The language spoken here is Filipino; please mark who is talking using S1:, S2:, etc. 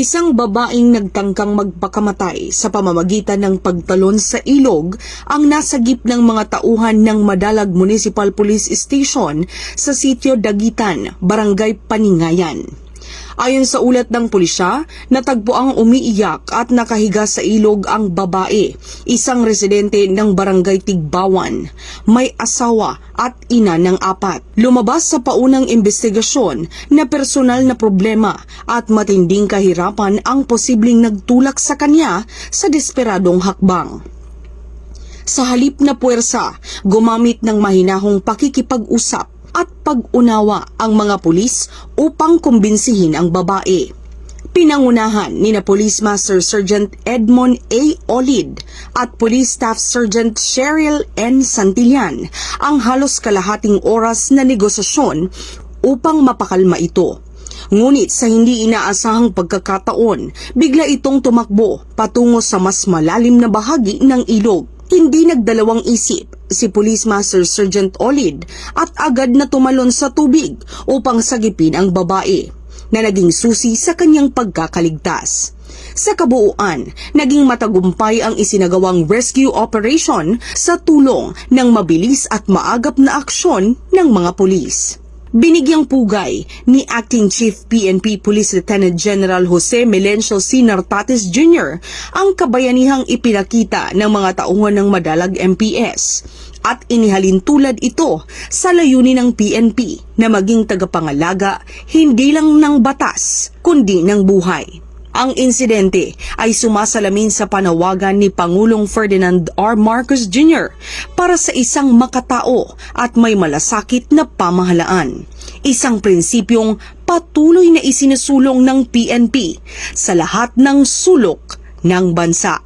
S1: Isang babaeng nagtangkang magpakamatay sa pamamagitan ng pagtalon sa ilog ang nasagip ng mga tauhan ng Madalag Municipal Police Station sa sitio Dagitan, Barangay Paningayan. Ayon sa ulat ng pulisya, natagpuang umiiyak at nakahiga sa ilog ang babae, isang residente ng Barangay Tigbawan, may asawa at ina ng 4. Lumabas sa paunang investigasyon na personal na problema at matinding kahirapan ang posibleng nagtulak sa kanya sa desperadong hakbang. Sa halip na puwersa, gumamit ng mahinahong pakikipag-usap at pag-unawa ang mga pulis upang kumbinsihin ang babae. Pinangunahan ni Police Master Sergeant Edmond A. Olid at Police Staff Sergeant Cheryl N. Santillan ang halos kalahating oras na negosasyon upang mapakalma ito. Ngunit sa hindi inaasahang pagkakataon, bigla itong tumakbo patungo sa mas malalim na bahagi ng ilog. Hindi nagdalawang isip si Police Master Sergeant Olid at agad na tumalon sa tubig upang sagipin ang babae na naging susi sa kanyang pagkakaligtas. Sa kabuuan, naging matagumpay ang isinagawang rescue operation sa tulong ng mabilis at maagap na aksyon ng mga pulis. Binigyang pugay ni Acting Chief PNP Police Lieutenant General Jose Melencio C. Nartates Jr. ang kabayanihang ipinakita ng mga tauhan ng Madalag MPS at inihalin tulad ito sa layunin ng PNP na maging tagapangalaga hindi lang ng batas kundi ng buhay. Ang insidente ay sumasalamin sa panawagan ni Pangulong Ferdinand R. Marcos Jr. para sa isang makatao at may malasakit na pamahalaan. Isang prinsipyong patuloy na isinusulong ng PNP sa lahat ng sulok ng bansa.